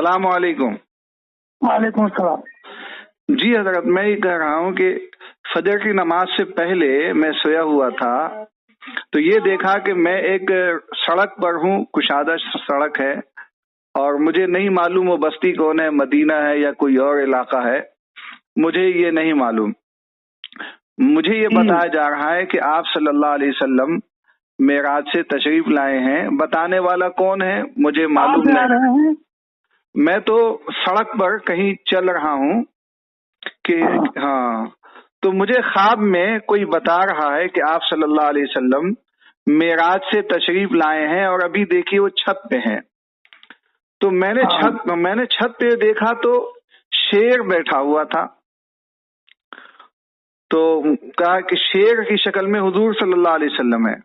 अस्सलाम वालेकुम। वालेकुम अस्सलाम। जी हजरत, मैं ये कह रहा हूँ कि फजर की नमाज से पहले मैं सोया हुआ था, तो ये देखा कि मैं एक सड़क पर हूँ, कुशादा सड़क है, और मुझे नहीं मालूम वो बस्ती कौन है, मदीना है या कोई और इलाका है, मुझे ये नहीं मालूम। मुझे ये बताया जा रहा है कि आप सल्लल्लाहु अलैहि वसल्लम मेराज से तशरीफ लाए हैं। बताने वाला कौन है मुझे मालूम नहीं। मैं तो सड़क पर कहीं चल रहा हूँ कि हाँ, तो मुझे ख्वाब में कोई बता रहा है कि आप सल्लल्लाहु अलैहि वसल्लम मेराज से तशरीफ लाए हैं और अभी देखिए वो छत पे हैं। तो मैंने छत पे देखा तो शेर बैठा हुआ था। तो कहा कि शेर की शक्ल में हुजूर सल्लल्लाहु अलैहि वसल्लम है।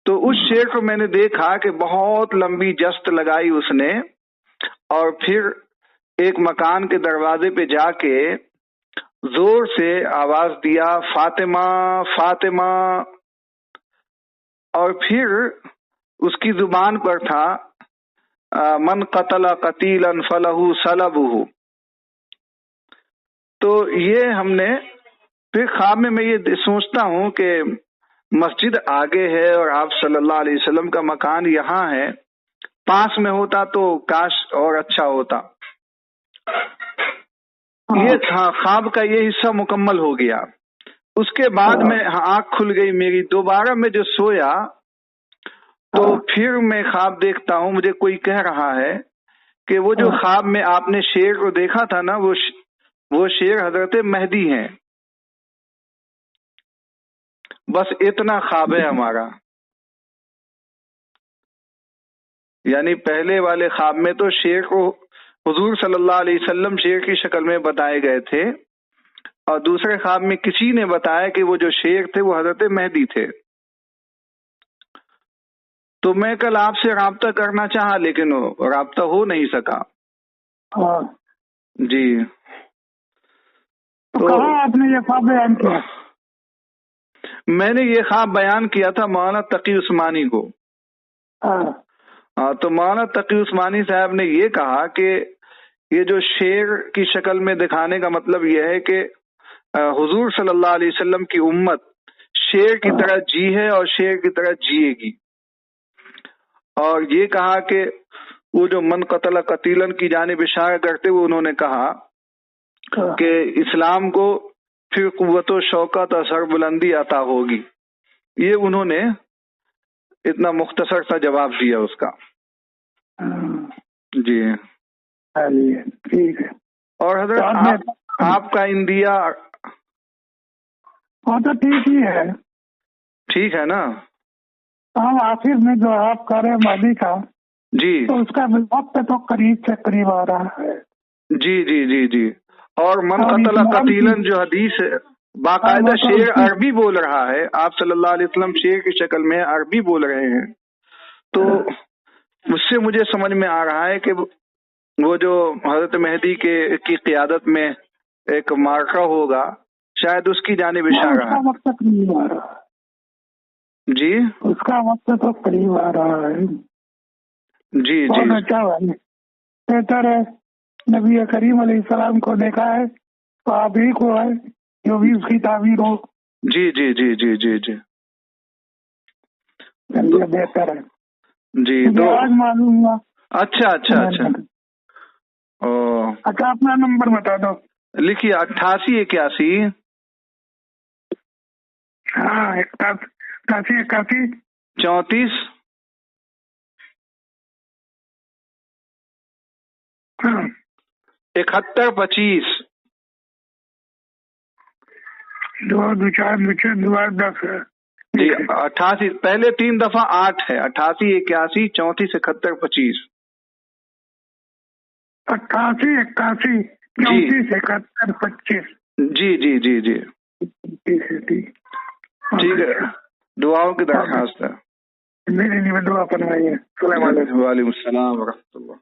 तो उस शेर को मैंने देखा कि बहुत लंबी जस्त लगाई उसने, और फिर एक मकान के दरवाजे पे जाके जोर से आवाज दिया, फातिमा फातिमा। और फिर उसकी जुबान पर था मन कतला कतीलन फलहू सलबहू। तो ये हमने फिर ख्वाब में मैं ये सोचता हूँ कि मस्जिद आगे है और आप सल्लल्लाहु अलैहि वसल्लम का मकान यहाँ है, पास में होता तो काश और अच्छा होता। ये ख्वाब का ये हिस्सा मुकम्मल हो गया। उसके बाद में आंख खुल गई मेरी, दोबारा मैं जो सोया तो फिर मैं ख्वाब देखता हूँ, मुझे कोई कह रहा है कि वो जो ख्वाब में आपने शेर को देखा था ना, वो शेर हजरत मेहदी हैं। बस इतना ख्वाब है हमारा। यानी पहले वाले ख्वाब में तो शेर को हुजूर सल्लल्लाहु अलैहि वसल्लम शेर की शक्ल में बताए गए थे, और दूसरे ख्वाब में किसी ने बताया कि वो जो शेर थे वो हजरत मेहदी थे। तो मैं कल आपसे राब्ता करना चाहा, लेकिन राब्ता हो नहीं सका। जी। तो कहाँ आपने ये ख्वाब बयान किया? मैंने ये ख्वाब बयान किया था मौलाना तकी उस्मानी को। तो मौलाना तकी उस्मानी साहब ने ये कहा कि ये जो शेर की शक्ल में दिखाने का मतलब यह है कि हुजूर सल्लल्लाहु अलैहि वसल्लम की उम्मत शेर की तरह जी है और शेर की तरह जिएगी। और ये कहा कि वो जो मन कतला कतीलन की जानिब इशारा करते हुए उन्होंने कहा कि इस्लाम को फिर कुव्वत व शौकत और सरबुलंदी अता होगी। ये उन्होंने इतना मुख्तसर सा जवाब दिया उसका। जी ठीक है। और हजरत आपका इंडिया तो ठीक ही है। ठीक है ना? हम आखिर में जो आप कर रहे मादी का, जी, तो उसका वक्त तो करीब से करीब आ रहा है। जी जी जी जी। और मन कतला कतीलन जो हदीस है, बाकायदा शेर अरबी बोल रहा है। आप सल्लल्लाहु अलैहि वसल्लम शेर की शक्ल में अरबी बोल रहे हैं। तो उससे मुझे समझ में आ रहा है कि वो जो हजरत मेहदी की क़ियादत में एक मार्का होगा, शायद उसकी जानिब इशारा है। वक्त करीब आ रहा है। जी, उसका वक्त तो करीब आ रहा है। जी जी। अच्छा भाई, बेहतर है। नबी करीम अलैहिस्सलाम को देखा है तो आप ही को है जो भी उसकी ताबीर हो। जी जी जी जी जी जी। चलिए बेहतर है जी। तो आज मालूम हुआ। अच्छा अच्छा अच्छा। ओ अच्छा, अपना नंबर बता दो। लिखिए 8881। हाँ, 8881 34 71 25। 2 2 4 2 6 2 8 10 है जी। 88 पहले 3 दफा 8 है। 88 81 34 71 25। 88 81 34 71 25। जी जी जी जी। ठीक है, ठीक है। दुआओं की दरखास्त है। मेरे लिए दुआ फरमाइए। वालेकुम सलाम व रहमतुल्लाह।